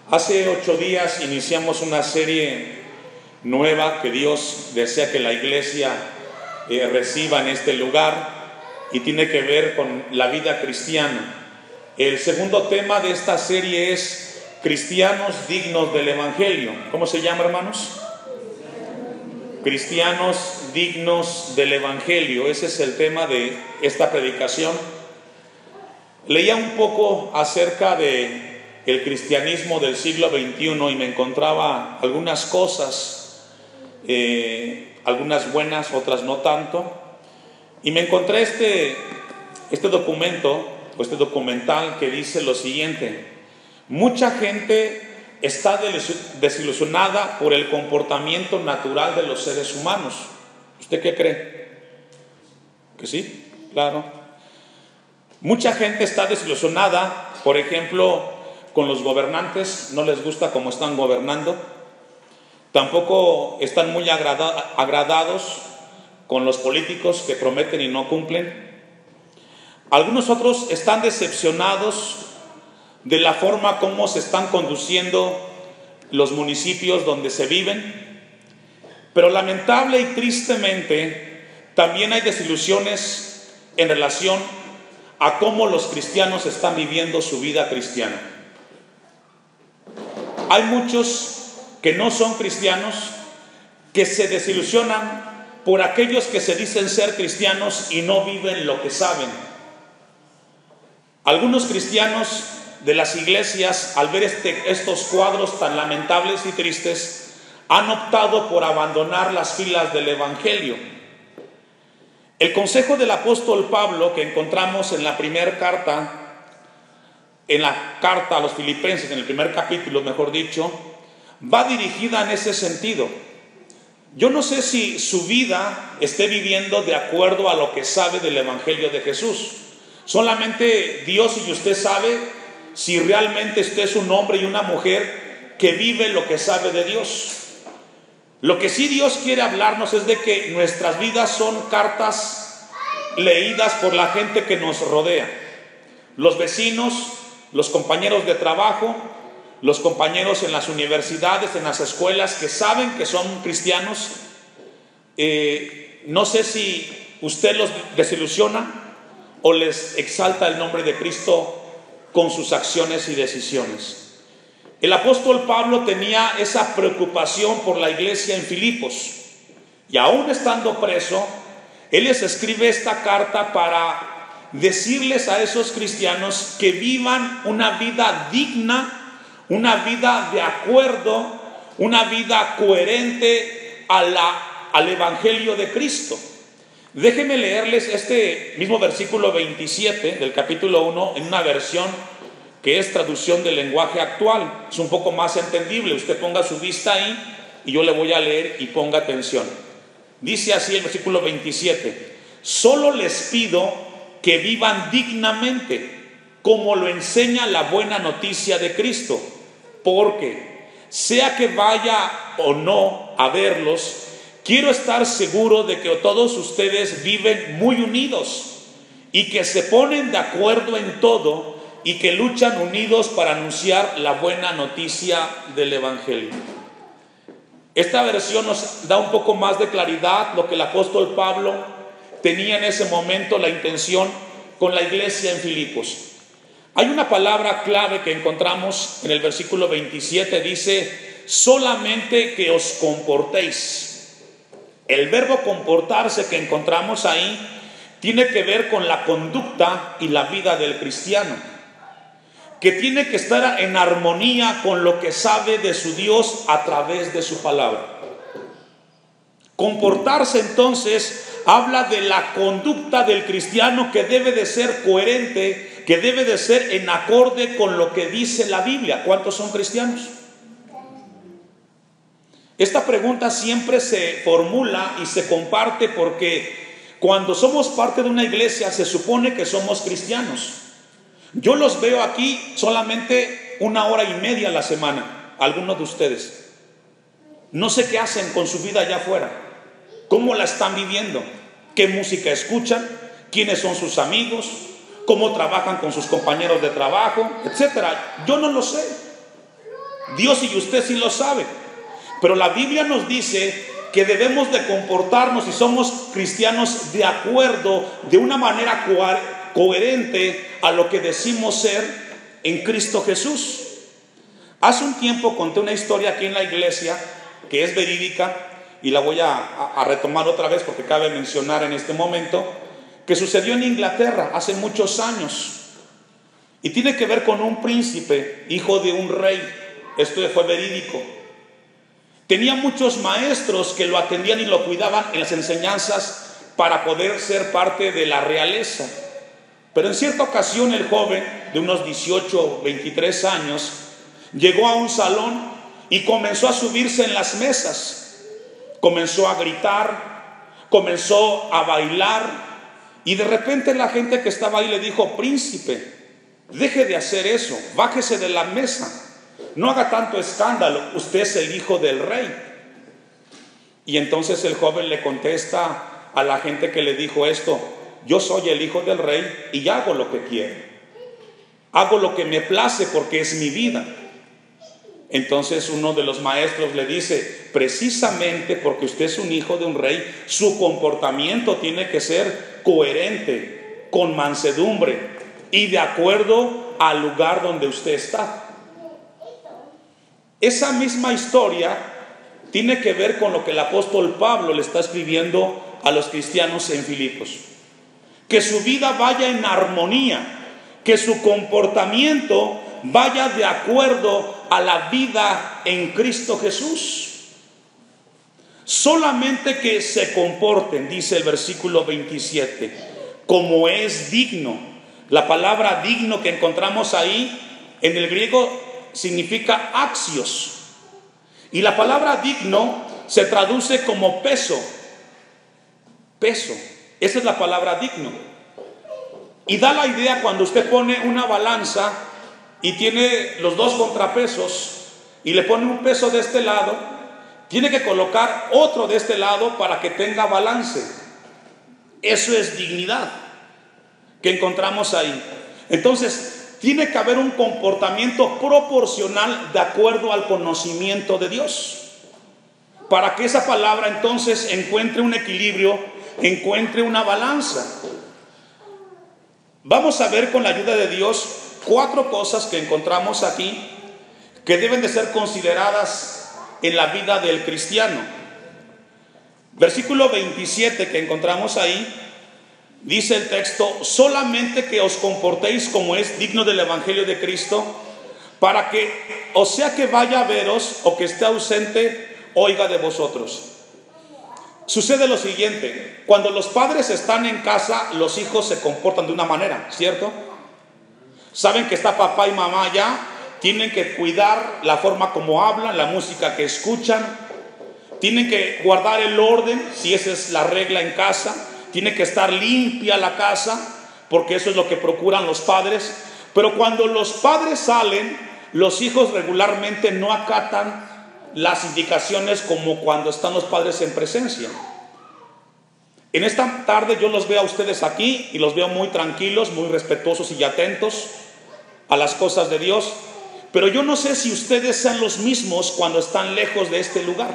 Hace 8 días iniciamos una serie nueva que Dios desea que la iglesia reciba en este lugar y tiene que ver con la vida cristiana. El segundo tema de esta serie es cristianos dignos del Evangelio. ¿Cómo se llama, hermanos? Cristianos dignos del Evangelio. Ese es el tema de esta predicación. Leía un poco acerca de el cristianismo del siglo XXI y me encontraba algunas cosas, algunas buenas, otras no tanto, y me encontré este documento o este documental que dice lo siguiente: mucha gente está desilusionada por el comportamiento natural de los seres humanos. ¿Usted qué cree? ¿Que sí? Claro. Mucha gente está desilusionada, por ejemplo, con los gobernantes. No les gusta cómo están gobernando. Tampoco están muy agradados con los políticos que prometen y no cumplen. Algunos otros están decepcionados de la forma como se están conduciendo los municipios donde se viven. Pero lamentable y tristemente también hay desilusiones en relación a cómo los cristianos están viviendo su vida cristiana. Hay muchos que no son cristianos que se desilusionan por aquellos que se dicen ser cristianos y no viven lo que saben. Algunos cristianos de las iglesias, al ver estos cuadros tan lamentables y tristes, han optado por abandonar las filas del Evangelio. El consejo del apóstol Pablo que encontramos en la primera carta, en la carta a los Filipenses, en el primer capítulo, mejor dicho, va dirigida en ese sentido. Yo no sé si su vida esté viviendo de acuerdo a lo que sabe del Evangelio de Jesús. Solamente Dios y usted sabe si realmente usted es un hombre y una mujer que vive lo que sabe de Dios. Lo que sí Dios quiere hablarnos es de que nuestras vidas son cartas leídas por la gente que nos rodea. Los vecinos, los compañeros de trabajo, los compañeros en las universidades, en las escuelas, que saben que son cristianos. No sé si usted los desilusiona o les exalta el nombre de Cristo con sus acciones y decisiones. El apóstol Pablo tenía esa preocupación por la iglesia en Filipos, y aún estando preso, él les escribe esta carta para decirles a esos cristianos que vivan una vida digna, una vida de acuerdo, una vida coherente al Evangelio de Cristo. Déjenme leerles este mismo versículo 27 del capítulo 1 en una versión que es traducción del lenguaje actual. Es un poco más entendible. Usted ponga su vista ahí y yo le voy a leer y ponga atención. Dice así el versículo 27: solo les pido que vivan dignamente, como lo enseña la buena noticia de Cristo, porque sea que vaya o no a verlos, quiero estar seguro de que todos ustedes viven muy unidos y que se ponen de acuerdo en todo y que luchan unidos para anunciar la buena noticia del Evangelio. Esta versión nos da un poco más de claridad lo que el apóstol Pablo tenía en ese momento la intención con la iglesia en Filipos. Hay una palabra clave que encontramos en el versículo 27, dice: solamente que os comportéis. El verbo comportarse que encontramos ahí tiene que ver con la conducta y la vida del cristiano, que tiene que estar en armonía con lo que sabe de su Dios a través de su palabra. Comportarse entonces habla de la conducta del cristiano, que debe de ser coherente, que debe de ser en acorde con lo que dice la Biblia. ¿Cuántos son cristianos? Esta pregunta siempre se formula y se comparte porque cuando somos parte de una iglesia se supone que somos cristianos. Yo los veo aquí solamente 1 hora y media a la semana, algunos de ustedes. No sé qué hacen con su vida allá afuera, cómo la están viviendo, qué música escuchan, quiénes son sus amigos, cómo trabajan con sus compañeros de trabajo, etcétera. Yo no lo sé. Dios y usted sí lo sabe. Pero la Biblia nos dice que debemos de comportarnos, si somos cristianos, de acuerdo, de una manera coherente a lo que decimos ser en Cristo Jesús. Hace un tiempo conté una historia aquí en la iglesia que es verídica y la voy a retomar otra vez porque cabe mencionar en este momento, que sucedió en Inglaterra hace muchos años y tiene que ver con un príncipe, hijo de un rey. Esto fue verídico. Tenía muchos maestros que lo atendían y lo cuidaban en las enseñanzas para poder ser parte de la realeza. Pero en cierta ocasión el joven de unos 18, 23 años llegó a un salón y comenzó a subirse en las mesas. Comenzó a gritar, comenzó a bailar y de repente la gente que estaba ahí le dijo: príncipe, deje de hacer eso, bájese de la mesa. No haga tanto escándalo, usted es el hijo del rey. Y entonces el joven le contesta a la gente que le dijo esto: yo soy el hijo del rey y hago lo que quiero. Hago lo que me place porque es mi vida. Entonces uno de los maestros le dice: precisamente porque usted es un hijo de un rey, su comportamiento tiene que ser coherente, con mansedumbre y de acuerdo al lugar donde usted está. Esa misma historia tiene que ver con lo que el apóstol Pablo le está escribiendo a los cristianos en Filipos. Que su vida vaya en armonía, que su comportamiento vaya de acuerdo a la vida en Cristo Jesús. Solamente que se comporten, dice el versículo 27, como es digno. La palabra digno que encontramos ahí en el griego significa axios, y la palabra digno se traduce como peso. Esa es la palabra digno. Y da la idea cuando usted pone una balanza y tiene los dos contrapesos y le pone un peso de este lado, tiene que colocar otro de este lado para que tenga balance. Eso es dignidad que encontramos ahí. Entonces tiene que haber un comportamiento proporcional de acuerdo al conocimiento de Dios, para que esa palabra entonces encuentre un equilibrio, encuentre una balanza. Vamos a ver con la ayuda de Dios 4 cosas que encontramos aquí que deben de ser consideradas en la vida del cristiano. Versículo 27 que encontramos ahí, dice el texto: solamente que os comportéis como es digno del evangelio de Cristo, para que, o sea que vaya a veros o que esté ausente, oiga de vosotros. Sucede lo siguiente: cuando los padres están en casa, los hijos se comportan de una manera, ¿cierto? Saben que está papá y mamá allá, tienen que cuidar la forma como hablan, la música que escuchan, tienen que guardar el orden, si esa es la regla en casa. Tiene que estar limpia la casa, porque eso es lo que procuran los padres. Pero cuando los padres salen, los hijos regularmente no acatan las indicaciones como cuando están los padres en presencia. En esta tarde yo los veo a ustedes aquí y los veo muy tranquilos, muy respetuosos y atentos a las cosas de Dios. Pero yo no sé si ustedes sean los mismos cuando están lejos de este lugar.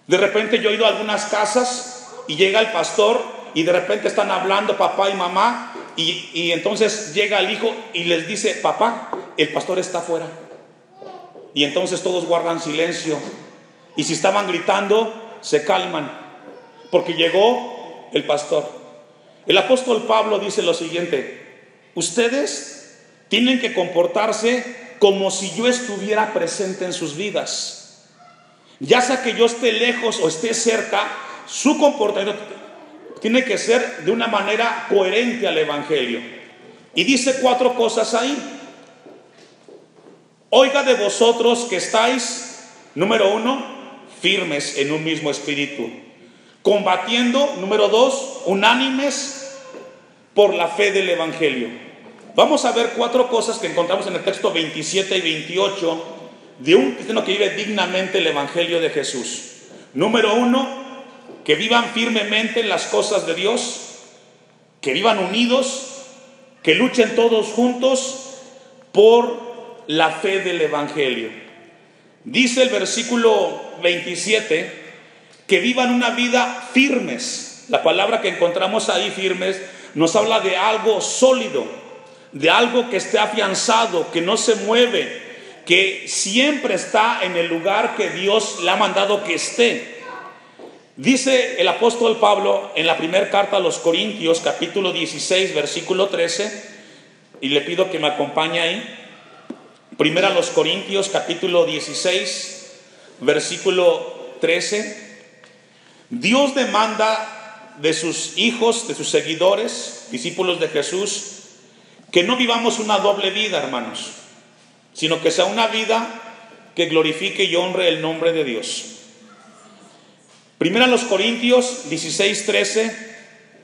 De repente yo he ido a algunas casas y llega el pastor y de repente están hablando papá y mamá y entonces llega el hijo y les dice: papá, el pastor está afuera. Y entonces todos guardan silencio, y si estaban gritando se calman porque llegó el pastor. El apóstol Pablo dice lo siguiente: ustedes tienen que comportarse como si yo estuviera presente en sus vidas. Ya sea que yo esté lejos o esté cerca, su comportamiento tiene que ser de una manera coherente al evangelio. Y dice 4 cosas ahí. Oiga de vosotros que estáis, número 1, firmes en un mismo espíritu, combatiendo, número 2, unánimes por la fe del evangelio. Vamos a ver 4 cosas que encontramos en el texto 27 y 28 de un cristiano que vive dignamente el evangelio de Jesús. Número 1, que vivan firmemente en las cosas de Dios, que vivan unidos, que luchen todos juntos por la fe del Evangelio. Dice el versículo 27 que vivan una vida firmes. La palabra que encontramos ahí, firmes, nos habla de algo sólido, de algo que esté afianzado, que no se mueve, que siempre está en el lugar que Dios le ha mandado que esté. Dice el apóstol Pablo en la primera carta a los Corintios, capítulo 16, versículo 13, y le pido que me acompañe ahí. Primera a los Corintios, capítulo 16, versículo 13. Dios demanda de sus hijos, de sus seguidores, discípulos de Jesús, que no vivamos una doble vida, hermanos, sino que sea una vida que glorifique y honre el nombre de Dios. Primera a los Corintios 16, 13,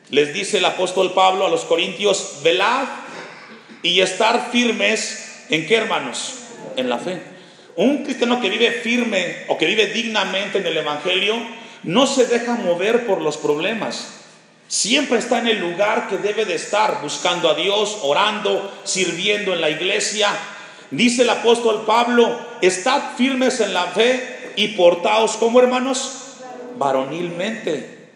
les dice el apóstol Pablo a los Corintios: velad y estar firmes, ¿en qué, hermanos? En la fe. Un cristiano que vive firme o que vive dignamente en el Evangelio no se deja mover por los problemas. Siempre está en el lugar que debe de estar, buscando a Dios, orando, sirviendo en la iglesia. Dice el apóstol Pablo: estad firmes en la fe y portaos, ¿cómo, hermanos? Varonilmente.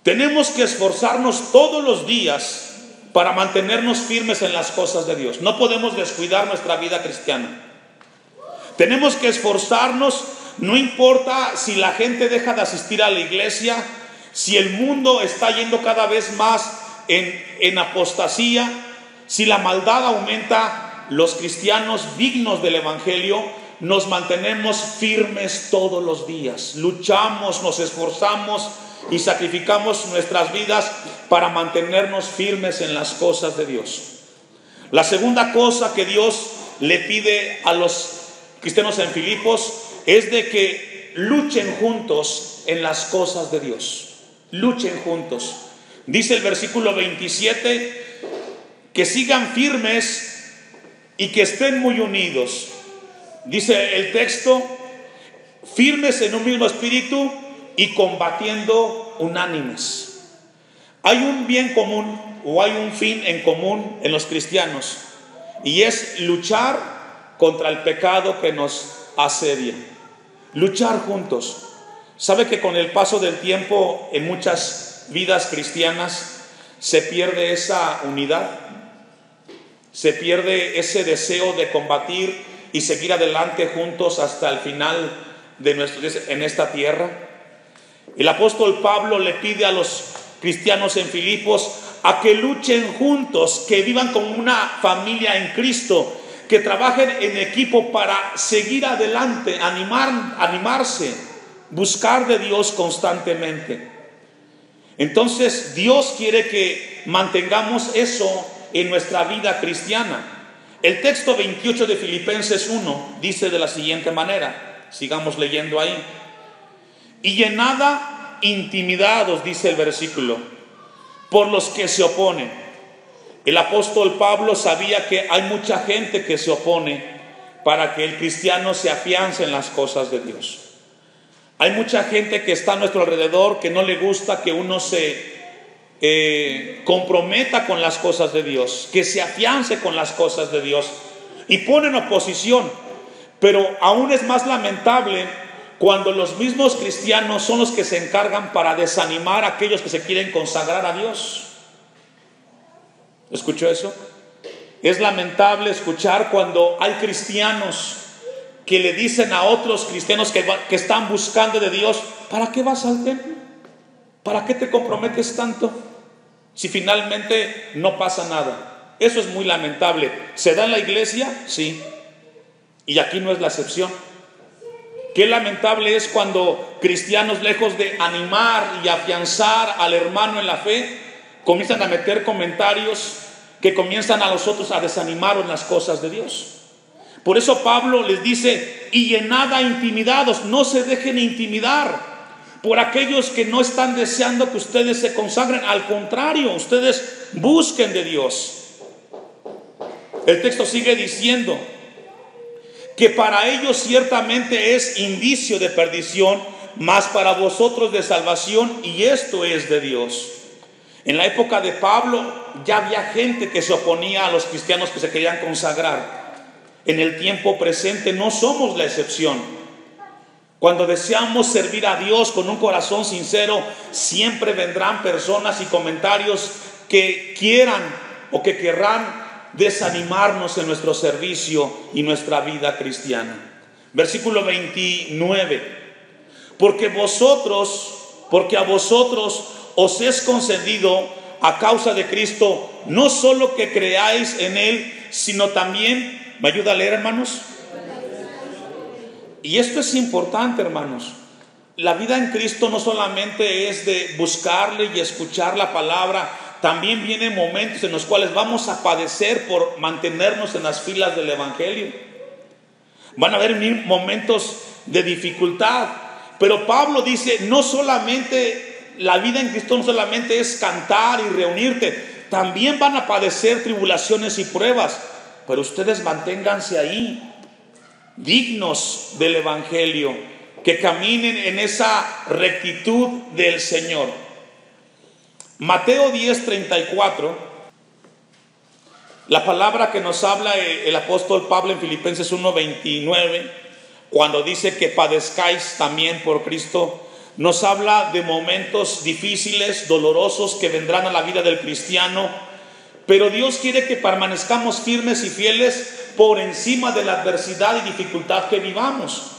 Tenemos que esforzarnos todos los días para mantenernos firmes en las cosas de Dios. No podemos descuidar nuestra vida cristiana. Tenemos que esforzarnos, no importa si la gente deja de asistir a la iglesia, si el mundo está yendo cada vez más en apostasía, si la maldad aumenta. Los cristianos dignos del Evangelio nos mantenemos firmes todos los días. Luchamos, nos esforzamos y sacrificamos nuestras vidas para mantenernos firmes en las cosas de Dios. La segunda cosa que Dios le pide a los cristianos en Filipos es de que luchen juntos en las cosas de Dios. Luchen juntos. Dice el versículo 27 que sigan firmes y que estén muy unidos. Dice el texto: firmes en un mismo espíritu y combatiendo unánimes. Hay un bien común o hay un fin en común en los cristianos, y es luchar contra el pecado que nos asedia. Luchar juntos. ¿Sabe que con el paso del tiempo en muchas vidas cristianas se pierde esa unidad? Se pierde ese deseo de combatir y seguir adelante juntos hasta el final de nuestro día en esta tierra. El apóstol Pablo le pide a los cristianos en Filipos a que luchen juntos, que vivan como una familia en Cristo, que trabajen en equipo para seguir adelante, animarse, buscar de Dios constantemente. Entonces Dios quiere que mantengamos eso en nuestra vida cristiana. El texto 28 de Filipenses 1 dice de la siguiente manera, sigamos leyendo ahí: y llenada intimidados, dice el versículo, por los que se oponen. El apóstol Pablo sabía que hay mucha gente que se opone para que el cristiano se afiance en las cosas de Dios. Hay mucha gente que está a nuestro alrededor que no le gusta que uno se comprometa con las cosas de Dios, que se afiance con las cosas de Dios, y ponen oposición. Pero aún es más lamentable cuando los mismos cristianos son los que se encargan para desanimar a aquellos que se quieren consagrar a Dios. ¿Escuchó eso? Es lamentable escuchar cuando hay cristianos que le dicen a otros cristianos que están buscando de Dios: ¿para qué vas al templo? ¿Para qué te comprometes tanto? Si finalmente no pasa nada. Eso es muy lamentable. ¿Se da en la iglesia? Sí. Y aquí no es la excepción. Qué lamentable es cuando cristianos, lejos de animar y afianzar al hermano en la fe, comienzan a meter comentarios que comienzan a los otros a desanimar en las cosas de Dios. Por eso Pablo les dice: y llenada intimidados. No se dejen intimidar por aquellos que no están deseando que ustedes se consagren. Al contrario, ustedes busquen de Dios. El texto sigue diciendo que para ellos ciertamente es indicio de perdición, mas para vosotros de salvación, y esto es de Dios. En la época de Pablo ya había gente que se oponía a los cristianos que se querían consagrar. en el tiempo presente no somos la excepción. Cuando deseamos servir a Dios con un corazón sincero, siempre vendrán personas y comentarios que quieran o que querrán desanimarnos en nuestro servicio y nuestra vida cristiana. Versículo 29. Porque a vosotros os es concedido a causa de Cristo, no solo que creáis en Él, sino también, ¿me ayuda a leer, hermanos? Y esto es importante, hermanos. La vida en Cristo no solamente es de buscarle y escuchar la palabra, también vienen momentos en los cuales vamos a padecer por mantenernos en las filas del Evangelio. Van a haber momentos de dificultad, pero Pablo dice, no solamente la vida en Cristo no solamente es cantar y reunirte, también van a padecer tribulaciones y pruebas, pero ustedes manténganse ahí, dignos del Evangelio, que caminen en esa rectitud del Señor. Mateo 10:34, la palabra que nos habla el apóstol Pablo en Filipenses 1:29, cuando dice que padezcáis también por Cristo, nos habla de momentos difíciles, dolorosos que vendrán a la vida del cristiano, pero Dios quiere que permanezcamos firmes y fieles por encima de la adversidad y dificultad que vivamos.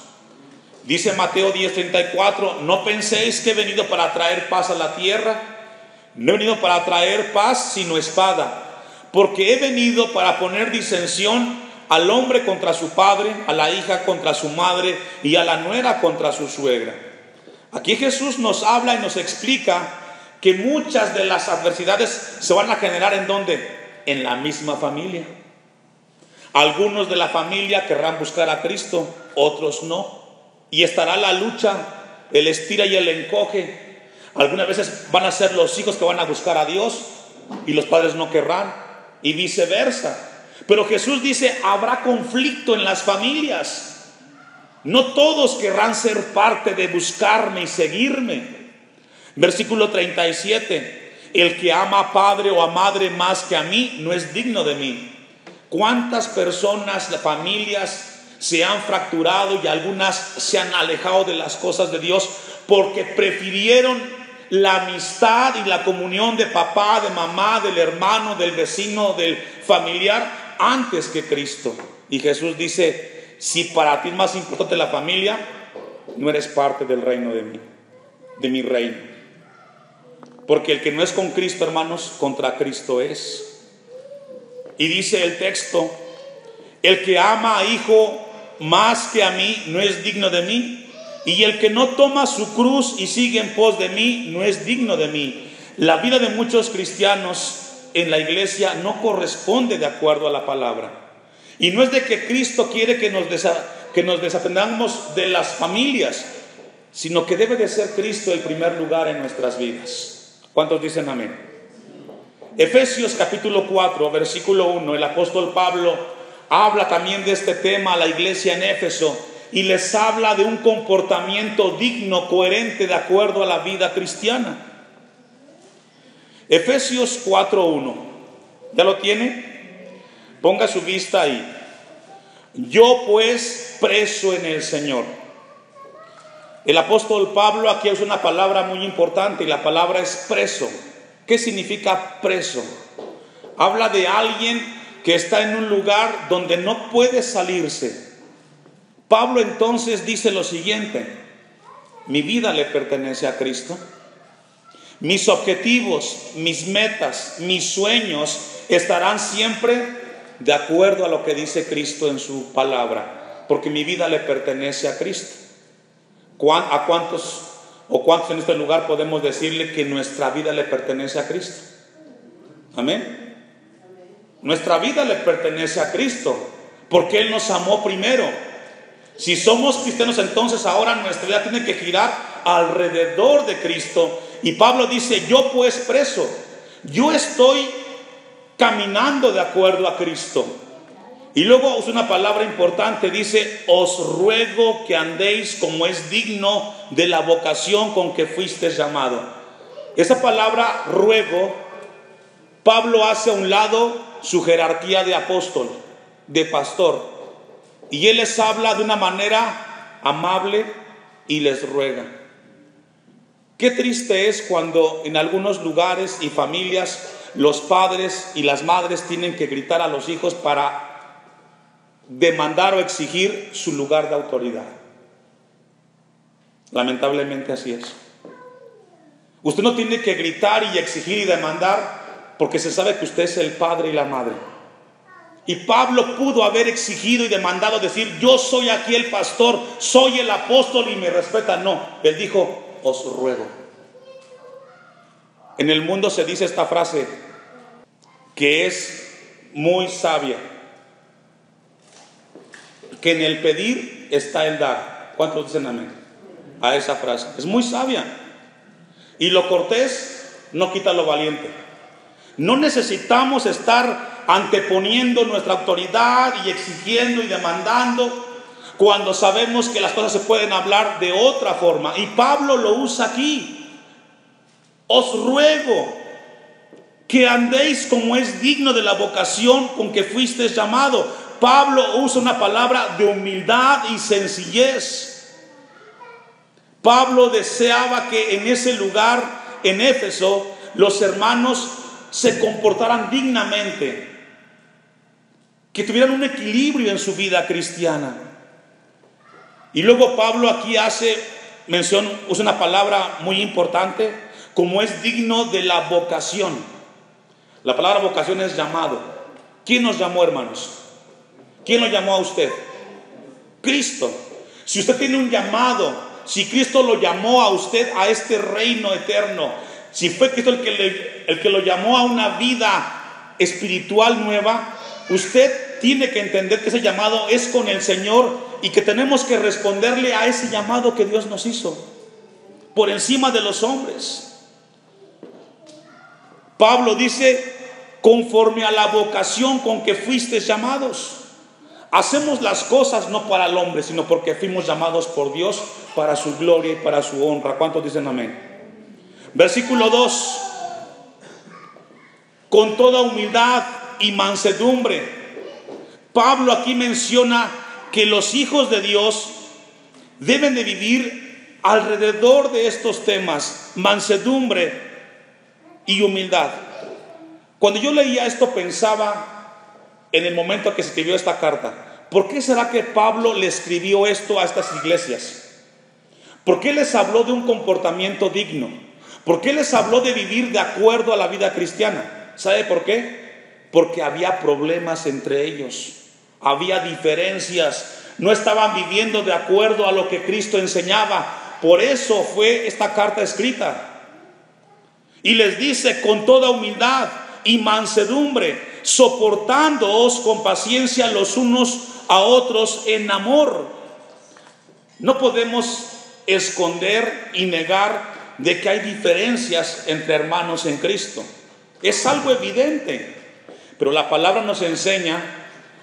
Dice Mateo 10:34, no penséis que he venido para traer paz a la tierra, no he venido para traer paz sino espada, porque he venido para poner disensión al hombre contra su padre, a la hija contra su madre y a la nuera contra su suegra. Aquí Jesús nos habla y nos explica que muchas de las adversidades se van a generar ¿en dónde? En la misma familia. Algunos de la familia querrán buscar a Cristo, otros no. Y estará la lucha, el estira y el encoge. Algunas veces van a ser los hijos que van a buscar a Dios y los padres no querrán, y viceversa. Pero Jesús dice, habrá conflicto en las familias. No todos querrán ser parte de buscarme y seguirme. Versículo 37, el que ama a padre o a madre más que a mí, no es digno de mí. ¿Cuántas personas, familias se han fracturado y algunas se han alejado de las cosas de Dios porque prefirieron la amistad y la comunión de papá, de mamá, del hermano, del vecino, del familiar antes que Cristo? Y Jesús dice, si para ti es más importante la familia, no eres parte del reino de mí, de mi reino. Porque el que no es con Cristo, hermanos, contra Cristo es. Y dice el texto, el que ama a hijo más que a mí no es digno de mí, y el que no toma su cruz y sigue en pos de mí no es digno de mí. La vida de muchos cristianos en la iglesia no corresponde de acuerdo a la palabra. Y no es de que Cristo quiere que nos desapendamos de las familias, sino que debe de ser Cristo el primer lugar en nuestras vidas. ¿Cuántos dicen amén? Efesios capítulo 4, versículo 1, el apóstol Pablo habla también de este tema a la iglesia en Éfeso y les habla de un comportamiento digno, coherente, de acuerdo a la vida cristiana. Efesios 4:1, ¿ya lo tiene? Ponga su vista ahí. Yo pues, preso en el Señor. El apóstol Pablo aquí usa una palabra muy importante y la palabra es preso. ¿Qué significa preso? Habla de alguien que está en un lugar donde no puede salirse. Pablo entonces dice lo siguiente: mi vida le pertenece a Cristo. Mis objetivos, mis metas, mis sueños estarán siempre de acuerdo a lo que dice Cristo en su palabra, porque mi vida le pertenece a Cristo. ¿A cuántos en este lugar podemos decirle que nuestra vida le pertenece a Cristo? Amén. Nuestra vida le pertenece a Cristo porque Él nos amó primero. Si somos cristianos, entonces ahora nuestra vida tiene que girar alrededor de Cristo. Y Pablo dice, yo pues preso, yo estoy caminando de acuerdo a Cristo. Y luego usa una palabra importante, dice, os ruego que andéis como es digno de la vocación con que fuisteis llamado. Esa palabra ruego, Pablo hace a un lado su jerarquía de apóstol, de pastor, Y Él les habla de una manera amable y les ruega. Qué triste es cuando en algunos lugares y familias los padres y las madres tienen que gritar a los hijos para demandar o exigir su lugar de autoridad. Lamentablemente así es. Usted no tiene que gritar y exigir y demandar porque se sabe que usted es el padre y la madre. Y Pablo pudo haber exigido y demandado, decir: yo soy aquí el pastor, soy el apóstol y me respetan. No, él dijo: os ruego. En el mundo se dice esta frase que es muy sabia, que en el pedir está el dar. ¿Cuántos dicen amén a esa frase? Es muy sabia. Y lo cortés no quita lo valiente. No necesitamos estar anteponiendo nuestra autoridad y exigiendo y demandando cuando sabemos que las cosas se pueden hablar de otra forma. Y Pablo lo usa aquí. Os ruego que andéis como es digno de la vocación con que fuisteis llamado. Pablo usa una palabra de humildad y sencillez. Pablo deseaba que en ese lugar, en Éfeso, los hermanos se comportaran dignamente, que tuvieran un equilibrio en su vida cristiana. Y luego Pablo aquí hace mención, usa una palabra muy importante, como es digno de la vocación. La palabra vocación es llamado. ¿Quién nos llamó, hermanos? ¿Quién lo llamó a usted? Cristo. Si usted tiene un llamado, si Cristo lo llamó a usted a este reino eterno, si fue Cristo el que lo llamó a una vida espiritual nueva, usted tiene que entender que ese llamado es con el Señor y que tenemos que responderle a ese llamado que Dios nos hizo por encima de los hombres. Pablo dice: conforme a la vocación con que fuisteis llamados. Hacemos las cosas no para el hombre, sino porque fuimos llamados por Dios para su gloria y para su honra. ¿Cuántos dicen amén? Versículo 2: con toda humildad y mansedumbre. Pablo aquí menciona que los hijos de Dios deben de vivir alrededor de estos temas: mansedumbre y humildad. Cuando yo leía esto pensaba en el momento que se escribió esta carta: ¿por qué será que Pablo le escribió esto a estas iglesias? ¿Por qué les habló de un comportamiento digno? ¿Por qué les habló de vivir de acuerdo a la vida cristiana? ¿Sabe por qué? Porque había problemas entre ellos, había diferencias, no estaban viviendo de acuerdo a lo que Cristo enseñaba. Por eso fue esta carta escrita. Y les dice: con toda humildad y mansedumbre, soportándoos con paciencia los unos a otros en amor. No podemos esconder y negar de que hay diferencias entre hermanos en Cristo. Es algo evidente, pero la palabra nos enseña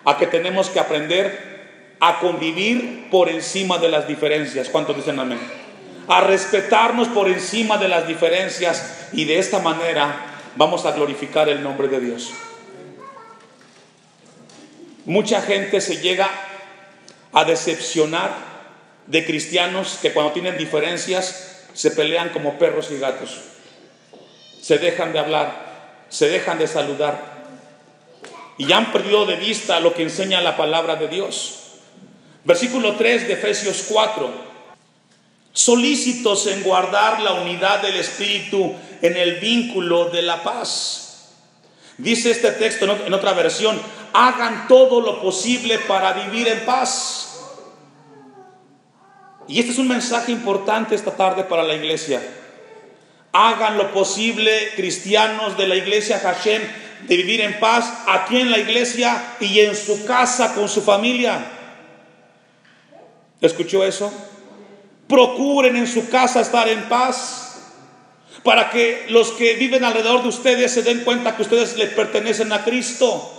a que tenemos que aprender a convivir por encima de las diferencias. ¿Cuántos dicen amén? A respetarnos por encima de las diferencias, y de esta manera vamos a glorificar el nombre de Dios. Mucha gente se llega a decepcionar de cristianos que cuando tienen diferencias se pelean como perros y gatos, se dejan de hablar, se dejan de saludar, y ya han perdido de vista lo que enseña la palabra de Dios. Versículo 3 de Efesios 4: solícitos en guardar la unidad del Espíritu en el vínculo de la paz. Dice este texto en otra versión: hagan todo lo posible para vivir en paz. Y este es un mensaje importante esta tarde para la iglesia. Hagan lo posible, cristianos de la iglesia Hashem, de vivir en paz aquí en la iglesia y en su casa con su familia. ¿Escuchó eso? Procuren en su casa estar en paz, para que los que viven alrededor de ustedes se den cuenta que ustedes les pertenecen a Cristo.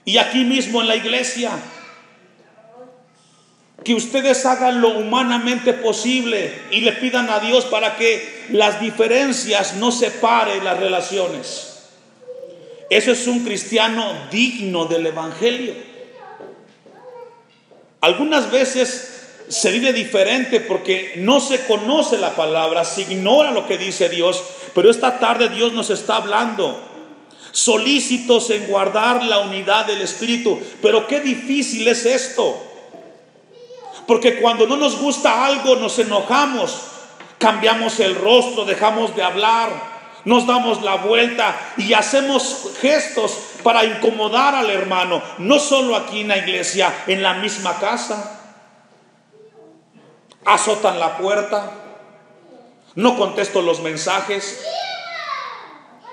Y aquí mismo en la iglesia, que ustedes hagan lo humanamente posible y le pidan a Dios para que las diferencias no separen las relaciones. Eso es un cristiano digno del evangelio. Algunas veces se vive diferente porque no se conoce la palabra, se ignora lo que dice Dios, pero esta tarde Dios nos está hablando, solícitos en guardar la unidad del Espíritu. Pero qué difícil es esto, porque cuando no nos gusta algo nos enojamos, cambiamos el rostro, dejamos de hablar, nos damos la vuelta y hacemos gestos para incomodar al hermano, no solo aquí en la iglesia, en la misma casa. Azotan la puerta, no contesto los mensajes,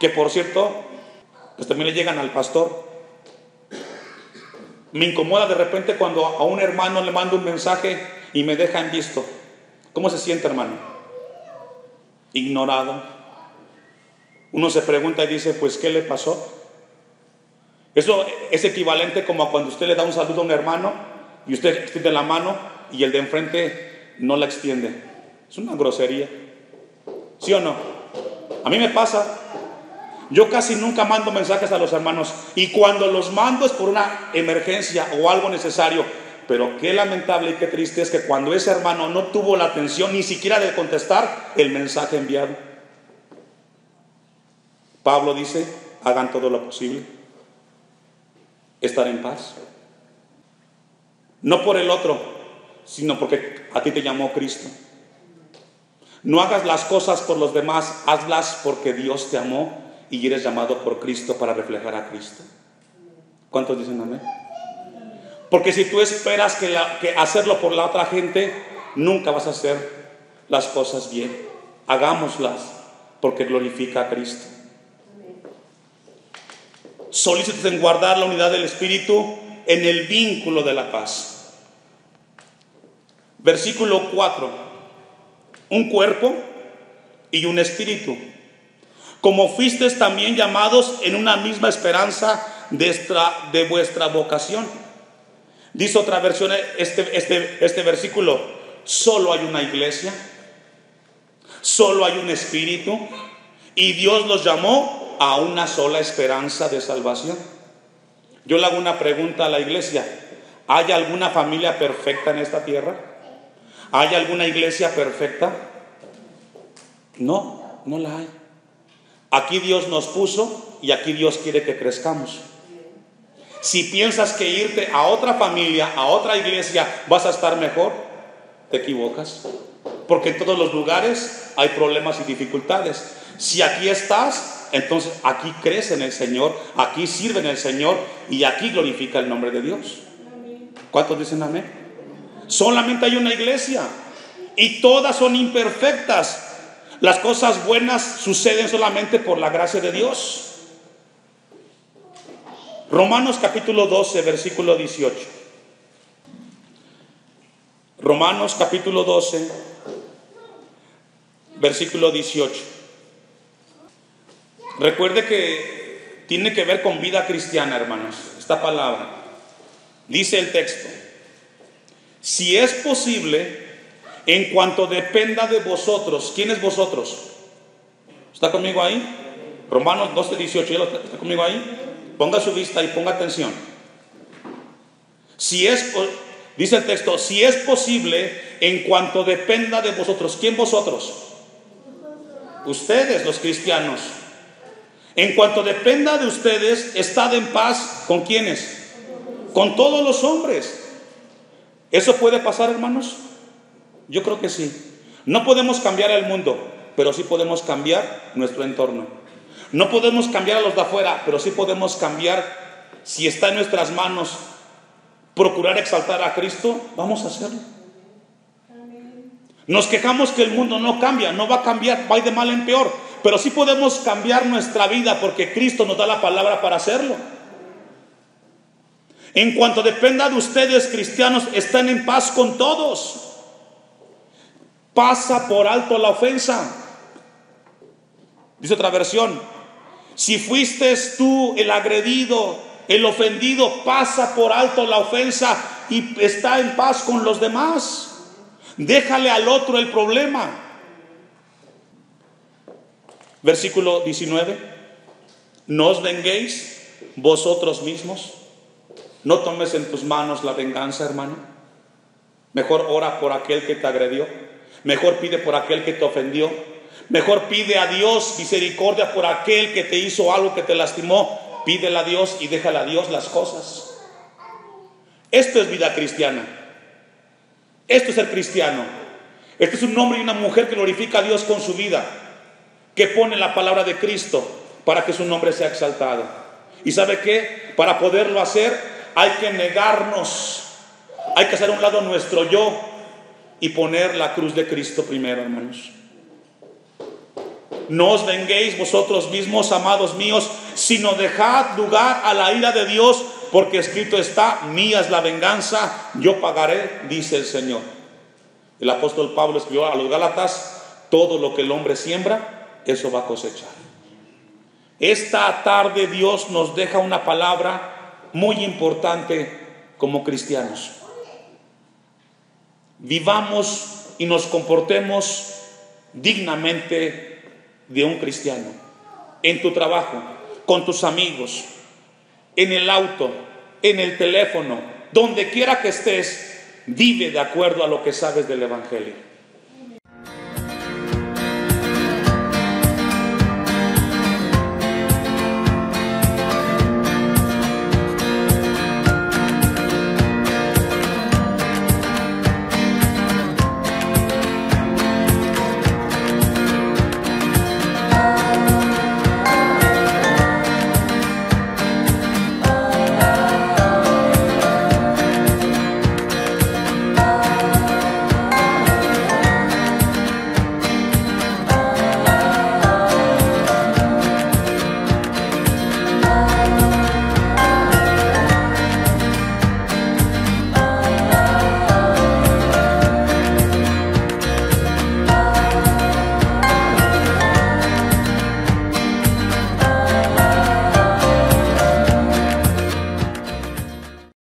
que por cierto, pues también le llegan al pastor. Me incomoda de repente cuando a un hermano le mando un mensaje y me deja en visto. ¿Cómo se siente, hermano? Ignorado. Uno se pregunta y dice, pues, ¿qué le pasó? Eso es equivalente como a cuando usted le da un saludo a un hermano y usted extiende la mano y el de enfrente no la extiende. Es una grosería, ¿sí o no? A mí me pasa. Yo casi nunca mando mensajes a los hermanos, y cuando los mando es por una emergencia o algo necesario. Pero qué lamentable y qué triste es que cuando ese hermano no tuvo la atención ni siquiera de contestar el mensaje enviado. Pablo dice, hagan todo lo posible, estar en paz, no por el otro, sino porque a ti te llamó Cristo. No hagas las cosas por los demás, hazlas porque Dios te amó y eres llamado por Cristo para reflejar a Cristo. ¿Cuántos dicen amén? Porque si tú esperas que hacerlo por la otra gente, nunca vas a hacer las cosas bien. Hagámoslas porque glorifica a Cristo. Solícitos en guardar la unidad del Espíritu en el vínculo de la paz. Versículo 4. Un cuerpo y un espíritu, como fuisteis también llamados en una misma esperanza de vuestra vocación. Dice otra versión este versículo: solo hay una iglesia, solo hay un espíritu, y Dios los llamó a una sola esperanza de salvación. Yo le hago una pregunta a la iglesia: ¿hay alguna familia perfecta en esta tierra? ¿Hay alguna iglesia perfecta? No, no la hay. Aquí Dios nos puso y aquí Dios quiere que crezcamos. Si piensas que irte a otra familia, a otra iglesia, vas a estar mejor, te equivocas. Porque en todos los lugares hay problemas y dificultades. Si aquí estás, entonces aquí crece en el Señor, aquí sirve en el Señor y aquí glorifica el nombre de Dios. ¿Cuántos dicen amén? Solamente hay una iglesia y todas son imperfectas. Las cosas buenas suceden solamente por la gracia de Dios. Romanos capítulo 12, versículo 18. Romanos capítulo 12, versículo 18. Recuerde que tiene que ver con vida cristiana, hermanos, esta palabra. Dice el texto: si es posible, en cuanto dependa de vosotros. ¿Quién es vosotros? ¿Está conmigo ahí? Romanos 12, 18. ¿Está conmigo ahí? Ponga su vista y ponga atención. Dice el texto: si es posible, en cuanto dependa de vosotros. ¿Quién vosotros? Ustedes, los cristianos. En cuanto dependa de ustedes, estad en paz. ¿Con quiénes? Con todos los hombres. ¿Eso puede pasar, hermanos? Yo creo que sí. No podemos cambiar el mundo, pero sí podemos cambiar nuestro entorno. No podemos cambiar a los de afuera, pero sí podemos cambiar. Si está en nuestras manos procurar exaltar a Cristo, vamos a hacerlo. Nos quejamos que el mundo no cambia, no va a cambiar, va de mal en peor, pero sí podemos cambiar nuestra vida porque Cristo nos da la palabra para hacerlo. En cuanto dependa de ustedes, cristianos, están en paz con todos. Pasa por alto la ofensa. Dice otra versión: si fuiste tú el agredido, el ofendido, pasa por alto la ofensa y está en paz con los demás. Déjale al otro el problema. Versículo 19: no os venguéis vosotros mismos. No tomes en tus manos la venganza, hermano. Mejor ora por aquel que te agredió. Mejor pide por aquel que te ofendió. Mejor pide a Dios misericordia por aquel que te hizo algo que te lastimó. Pídele a Dios y déjale a Dios las cosas. Esto es vida cristiana. Esto es ser cristiano. Este es un hombre y una mujer que glorifica a Dios con su vida, que pone la palabra de Cristo para que su nombre sea exaltado. ¿Y sabe qué? Para poderlo hacer hay que negarnos, hay que hacer a un lado nuestro yo y poner la cruz de Cristo primero, hermanos. No os venguéis vosotros mismos, amados míos, sino dejad lugar a la ira de Dios, porque escrito está: mía es la venganza, yo pagaré, dice el Señor. El apóstol Pablo escribió a los Gálatas: todo lo que el hombre siembra, eso va a cosechar. Esta tarde Dios nos deja una palabra muy importante como cristianos. Vivamos y nos comportemos dignamente de un cristiano. En tu trabajo, con tus amigos, en el auto, en el teléfono, donde quiera que estés, vive de acuerdo a lo que sabes del Evangelio.